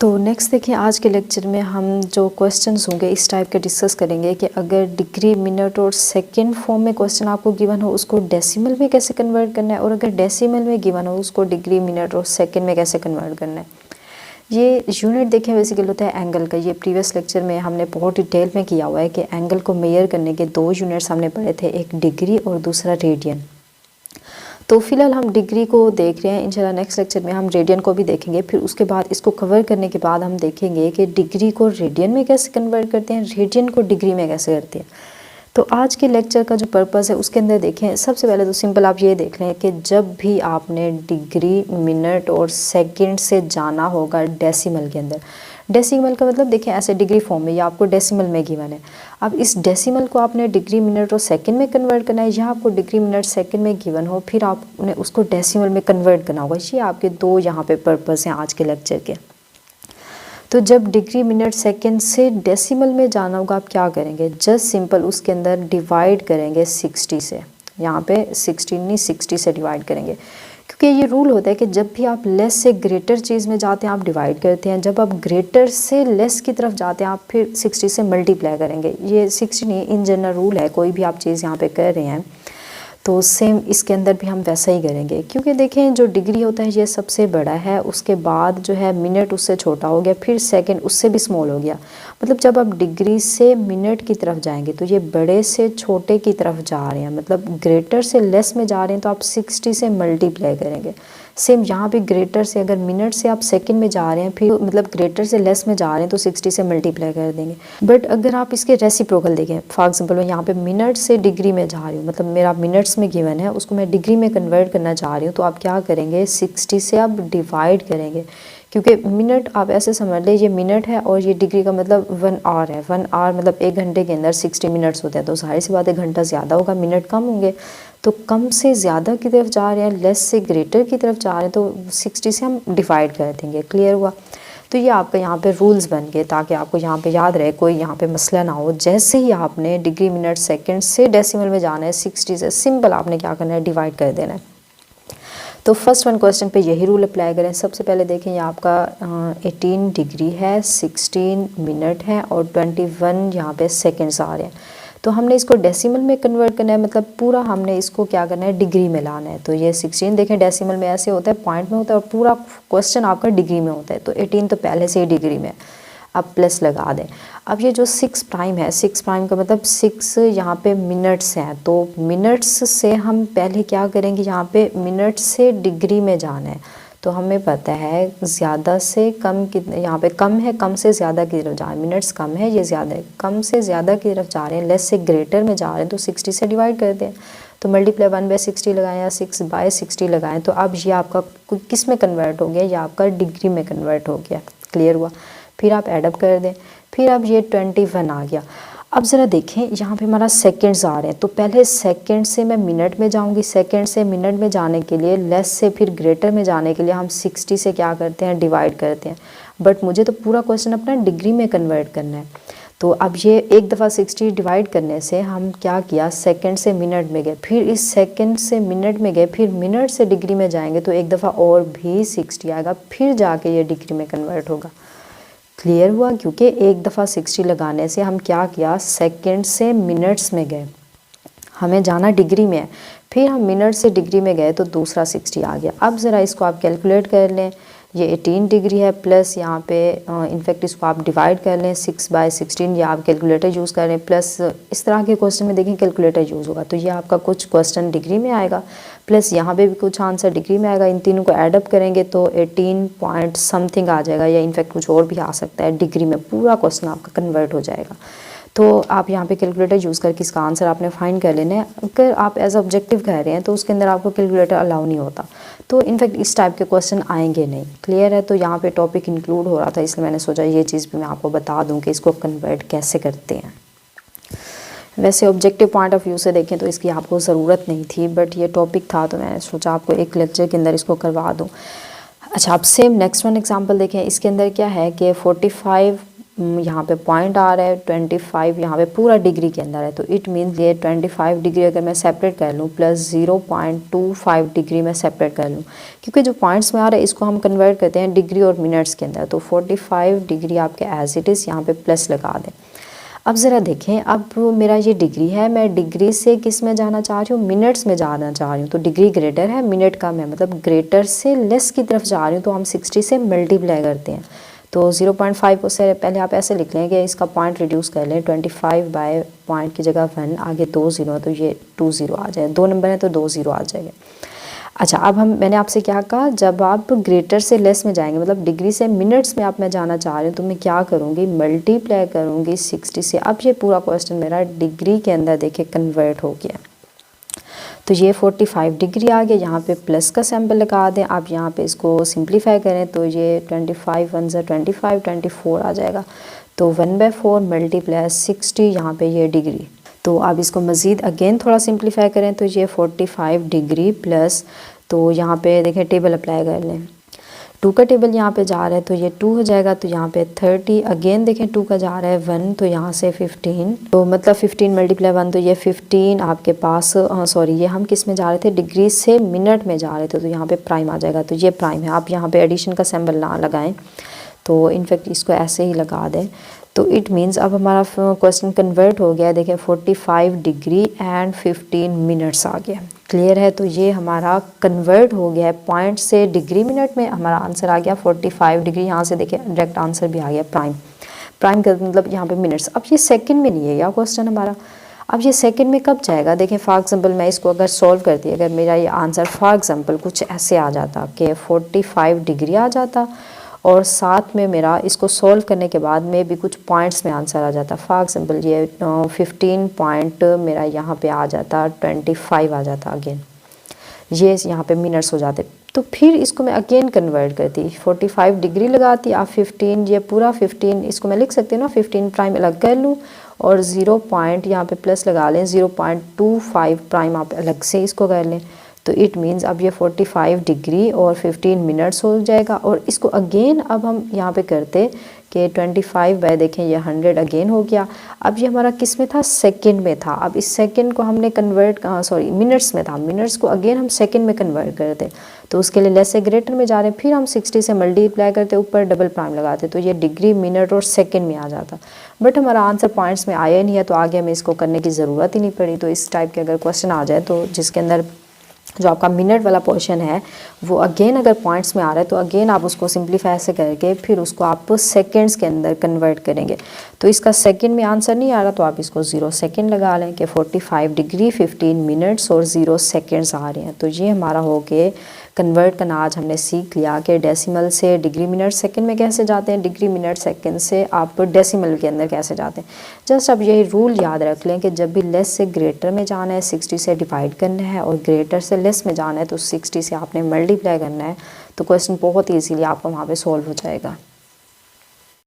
तो नेक्स्ट देखिए, आज के लेक्चर में हम जो क्वेश्चंस होंगे इस टाइप के डिस्कस करेंगे कि अगर डिग्री, मिनट और सेकंड फॉर्म में क्वेश्चन आपको गिवन हो उसको डेसिमल में कैसे कन्वर्ट करना है, और अगर डेसिमल में गिवन हो उसको डिग्री, मिनट और सेकंड में कैसे कन्वर्ट करना है। ये यूनिट देखें बेसिकली होता है एंगल का। ये प्रीवियस लेक्चर में हमने बहुत डिटेल में किया हुआ है कि एंगल को मेयर करने के दो यूनिट्स हमने पढ़े थे, एक डिग्री और दूसरा रेडियन। तो फिलहाल हम डिग्री को देख रहे हैं, इंशाल्लाह नेक्स्ट लेक्चर में हम रेडियन को भी देखेंगे। फिर उसके बाद इसको कवर करने के बाद हम देखेंगे कि डिग्री को रेडियन में कैसे कन्वर्ट करते हैं, रेडियन को डिग्री में कैसे करते हैं। तो आज के लेक्चर का जो पर्पस है उसके अंदर देखें, सबसे पहले तो सिंपल आप ये देख लें कि जब भी आपने डिग्री, मिनट और सेकंड से जाना होगा डेसिमल के अंदर, डेसिमल का मतलब देखें ऐसे डिग्री फॉर्म में या आपको डेसिमल में गिवन है। अब इस डेसिमल को आपने डिग्री, मिनट और सेकंड में कन्वर्ट करना है, या आपको डिग्री, मिनट, सेकंड में गिवन हो फिर आपने उसको डेसिमल में कन्वर्ट करना होगा। ये आपके दो यहाँ पे पर्पस हैं आज के लेक्चर के। तो जब डिग्री, मिनट, सेकंड से डेसिमल में जाना होगा आप क्या करेंगे, जस्ट सिंपल उसके अंदर डिवाइड करेंगे 60 से। यहाँ पे 16 नहीं 60 से डिवाइड करेंगे, क्योंकि ये रूल होता है कि जब भी आप लेस से ग्रेटर चीज़ में जाते हैं आप डिवाइड करते हैं, जब आप ग्रेटर से लेस की तरफ जाते हैं आप फिर 60 से मल्टीप्लाई करेंगे। ये 60 नहीं, इन जनरल रूल है, कोई भी आप चीज़ यहाँ पे कर रहे हैं तो सेम इसके अंदर भी हम वैसा ही करेंगे। क्योंकि देखें जो डिग्री होता है ये सबसे बड़ा है, उसके बाद जो है मिनट उससे छोटा हो गया, फिर सेकंड उससे भी स्मॉल हो गया। मतलब जब आप डिग्री से मिनट की तरफ जाएंगे तो ये बड़े से छोटे की तरफ जा रहे हैं, मतलब ग्रेटर से लेस में जा रहे हैं तो आप 60 से मल्टीप्लाई करेंगे। सेम यहाँ भी ग्रेटर से, अगर मिनट से आप सेकंड में जा रहे हैं फिर मतलब ग्रेटर से लेस में जा रहे हैं तो 60 से मल्टीप्लाई कर देंगे। बट अगर आप इसके रेसिप्रोकल देखें, फॉर एग्जांपल मैं यहाँ पे मिनट से डिग्री में जा रही हूँ, मतलब मेरा मिनट्स में गिवन है उसको मैं डिग्री में कन्वर्ट करना चाह रही हूँ, तो आप क्या करेंगे 60 से आप डिवाइड करेंगे। क्योंकि मिनट आप ऐसे समझ लें ये मिनट है और ये डिग्री का मतलब 1 आवर है। 1 आवर मतलब 1 घंटे के अंदर 60 मिनट्स होते हैं, तो जाहिर सी बात है घंटा ज़्यादा होगा, मिनट कम होंगे। तो कम से ज़्यादा की तरफ जा रहे हैं, लेस से ग्रेटर की तरफ जा रहे हैं, तो 60 से हम डिवाइड कर देंगे। क्लियर हुआ। तो ये आपका यहाँ पे रूल्स बन गए ताकि आपको यहाँ पे याद रहे, कोई यहाँ पे मसला ना हो। जैसे ही आपने डिग्री, मिनट, सेकंड से डेसिमल में जाना है 60 से, सिंपल आपने क्या करना है डिवाइड कर देना है। तो फर्स्ट वन क्वेश्चन पे यही रूल अप्लाई करें। सबसे पहले देखें ये आपका 18 डिग्री है, 16 मिनट है और 21 यहाँ पे सेकंड्स आ रहे हैं। तो हमने इसको डेसिमल में कन्वर्ट करना है, मतलब पूरा हमने इसको क्या करना है डिग्री में लाना है। तो ये 16 देखें डेसिमल में ऐसे होता है, पॉइंट में होता है और पूरा क्वेश्चन आपका डिग्री में होता है। तो 18 तो पहले से ही डिग्री में, अब प्लस लगा दें। अब ये जो 6 प्राइम है, 6 प्राइम का मतलब 6 यहाँ पे मिनट्स हैं, तो मिनट्स से हम पहले क्या करेंगे, यहाँ पे मिनट से डिग्री में जाना है। तो हमें पता है ज़्यादा से कम कितने, यहाँ पे कम है, कम से ज़्यादा की तरफ जा रहे हैं, मिनट्स कम है ये ज़्यादा है, कम से ज़्यादा की तरफ जा रहे हैं, लेस से ग्रेटर में जा रहे हैं, तो 60 से डिवाइड करते हैं। तो मल्टीप्लाई 1/60 लगाएं या 6/60 लगाएं, तो अब ये आपका किस में कन्वर्ट हो गया, ये आपका डिग्री में कन्वर्ट हो गया। क्लियर हुआ। फिर आप एडअप कर दें, फिर अब ये 21 आ गया। अब ज़रा देखें यहाँ पे हमारा सेकंड्स आ रहे हैं, तो पहले सेकंड से मैं मिनट में जाऊँगी, सेकंड से मिनट में जाने के लिए, लेस से फिर ग्रेटर में जाने के लिए हम 60 से क्या करते हैं डिवाइड करते हैं। बट मुझे तो पूरा क्वेश्चन अपना डिग्री में कन्वर्ट करना है। तो अब ये एक दफ़ा 60 डिवाइड करने से हम क्या किया, सेकंड से मिनट में गए, फिर इस सेकंड से मिनट में गए, फिर मिनट से डिग्री में जाएंगे तो एक दफ़ा और भी 60 आएगा, फिर जाके ये डिग्री में कन्वर्ट होगा। क्लियर हुआ। क्योंकि एक दफ़ा 60 लगाने से हम क्या किया, सेकंड से मिनट्स में गए, हमें जाना डिग्री में है, फिर हम मिनट से डिग्री में गए तो दूसरा 60 आ गया। अब ज़रा इसको आप कैलकुलेट कर लें, ये 18 डिग्री है प्लस यहाँ पे इनफैक्ट इसको आप डिवाइड कर लें 6/16, या आप कैलकुलेटर यूज़ कर लें, प्लस इस तरह के क्वेश्चन में देखें कैलकुलेटर यूज़ होगा, तो ये आपका कुछ क्वेश्चन डिग्री में आएगा, प्लस यहाँ पे भी कुछ आंसर डिग्री में आएगा। इन तीनों को ऐडअप करेंगे तो 18 पॉइंट समथिंग आ जाएगा, या इनफैक्ट कुछ और भी आ सकता है, डिग्री में पूरा क्वेश्चन आपका कन्वर्ट हो जाएगा। तो आप यहाँ पे कैलकुलेटर यूज़ करके इसका आंसर आपने फाइंड कर लेना है। अगर आप एज ऑब्जेक्टिव कह रहे हैं तो उसके अंदर आपको कैलकुलेटर अलाउ नहीं होता, तो इनफैक्ट इस टाइप के क्वेश्चन आएंगे नहीं। क्लियर है। तो यहाँ पे टॉपिक इंक्लूड हो रहा था, इसलिए मैंने सोचा ये चीज़ भी मैं आपको बता दूँ कि इसको कन्वर्ट कैसे करते हैं। वैसे ऑब्जेक्टिव पॉइंट ऑफ व्यू से देखें तो इसकी आपको ज़रूरत नहीं थी, बट ये टॉपिक था तो मैंने सोचा आपको एक लेक्चर के अंदर इसको करवा दूँ। अच्छा, अब सेम नेक्स्ट वन एग्जांपल देखें। इसके अंदर क्या है कि 45 यहाँ पे पॉइंट आ रहा है 25, यहाँ पे पूरा डिग्री के अंदर है, तो इट मीन्स ये 25 डिग्री अगर मैं सेपरेट कर लूँ प्लस 0.25 डिग्री मैं सेपरेट कर लूँ, क्योंकि जो पॉइंट्स में आ रहा है इसको हम कन्वर्ट करते हैं डिग्री और मिनट्स के अंदर। तो 45 डिग्री आपके एज इट इज़ यहाँ पे प्लस लगा दें। अब ज़रा देखें, अब मेरा ये डिग्री है, मैं डिग्री से किस में जाना चाह रही हूँ, मिनट्स में जाना चाह रही हूँ। तो डिग्री ग्रेटर है, मिनट कम है, मतलब ग्रेटर से लेस की तरफ जा रही हूँ, तो हम 60 से मल्टीप्लाई करते हैं। तो 0.5 को से पहले आप ऐसे लिख लें कि इसका पॉइंट रिड्यूस कर लें, 25 बाय पॉइंट की जगह 1, आगे 2 0 तो ये 2 0 आ जाए, 2 नंबर है तो 2 0 आ जाएगा। अच्छा, अब मैंने आपसे क्या कहा, जब आप ग्रेटर से लेस में जाएंगे, मतलब डिग्री से मिनट्स में आप मैं जाना चाह रही हूँ, तो मैं क्या करूँगी, मल्टीप्लाई करूँगी 60 से। अब ये पूरा क्वेश्चन मेरा डिग्री के अंदर देखिए कन्वर्ट हो गया। तो ये 45 डिग्री आ गया, यहाँ पे प्लस का सिंबल लगा दें। आप यहाँ पे इसको सिंप्लीफाई करें तो ये 25 1 25 24 आ जाएगा। तो 1/4 मल्टीप्लाई 60, यहाँ पे ये डिग्री। तो आप इसको मज़ीद अगेन थोड़ा सिंप्लीफाई करें तो ये 45 डिग्री प्लस, तो यहाँ पे देखें टेबल अप्लाई कर लें, 2 का टेबल यहाँ पे जा रहा है तो ये 2 हो जाएगा, तो यहाँ पे 30, अगेन देखें 2 का जा रहा है 1, तो यहाँ से 15, तो मतलब 15 मल्टीप्लाई 1, तो ये 15 आपके पास, सॉरी ये हम किस में जा रहे थे, डिग्री से मिनट में जा रहे थे, तो यहाँ पे प्राइम आ जाएगा। तो ये प्राइम है, आप यहाँ पे एडिशन का सिंबल ना लगाएं, तो इनफैक्ट इसको ऐसे ही लगा दें। तो इट मीन्स अब हमारा क्वेश्चन कन्वर्ट हो गया, देखें 45 डिग्री एंड 15 मिनट्स आ गया। क्लियर है, तो ये हमारा कन्वर्ट हो गया है पॉइंट से डिग्री मिनट में, हमारा आंसर आ गया 45 डिग्री। यहाँ से देखें डायरेक्ट आंसर भी आ गया प्राइम, प्राइम का मतलब यहाँ पे मिनट्स। अब ये सेकंड में नहीं है या क्वेश्चन हमारा, अब ये सेकंड में कब जाएगा, देखें फॉर एग्जांपल मैं इसको अगर सॉल्व करती, अगर मेरा ये आंसर फॉर एग्जांपल कुछ ऐसे आ जाता कि 45 डिग्री आ जाता और साथ में मेरा इसको सॉल्व करने के बाद में भी कुछ पॉइंट्स में आंसर आ जाता। फॉर एग्जांपल ये 15 पॉइंट मेरा यहाँ पे आ जाता, 25 आ जाता, अगेन ये यहाँ पे मिनट्स हो जाते। तो फिर इसको मैं अगेन कन्वर्ट करती, 45 डिग्री लगाती, आप 15, ये पूरा 15 इसको मैं लिख सकती हूँ ना, 15 प्राइम अलग कर लूँ और 0 पॉइंट यहाँ पे प्लस लगा लें, 0.25 प्राइम आप अलग से इसको कर लें। तो इट मीन्स अब ये 45 डिग्री और 15 मिनट्स हो जाएगा। और इसको अगेन अब हम यहाँ पे करते कि 25 बाय देखें ये 100 अगेन हो गया। अब ये हमारा किस में था, सेकंड में था। अब इस सेकंड को हमने कन्वर्ट, सॉरी मिनट्स में था, मिनट्स को अगेन हम सेकंड में कन्वर्ट करते, तो उसके लिए लेस से ग्रेटर में जा रहे हैं, फिर हम 60 से मल्टीप्लाई करते, ऊपर डबल प्राइम लगाते, तो ये डिग्री मिनट और सेकंड में आ जाता। बट हमारा आंसर पॉइंट्स में आया नहीं है, तो आगे हमें इसको करने की ज़रूरत ही नहीं पड़ी। तो इस टाइप के अगर क्वेश्चन आ जाए तो जिसके अंदर जो आपका मिनट वाला पोर्शन है वो अगेन अगर पॉइंट्स में आ रहा है, तो अगेन आप उसको सिंप्लीफाई से करके फिर उसको आप सेकंड्स के अंदर कन्वर्ट करेंगे। तो इसका सेकंड में आंसर नहीं आ रहा, तो आप इसको 0 सेकंड लगा लें कि 45 डिग्री 15 मिनट्स और 0 सेकंड्स आ रहे हैं। तो ये हमारा हो के कन्वर्ट करना आज हमने सीख लिया कि डेसिमल से डिग्री मिनट सेकंड में कैसे जाते हैं, डिग्री मिनट सेकंड से आप डेसिमल के अंदर कैसे जाते हैं। जस्ट अब यही रूल याद रख लें कि जब भी लेस से ग्रेटर में जाना है 60 से डिवाइड करना है, और ग्रेटर से लेस में जाना है तो 60 से आपने मल्टीप्लाई करना है। तो क्वेश्चन बहुत ईजीली आपका वहाँ पे सॉल्व हो जाएगा।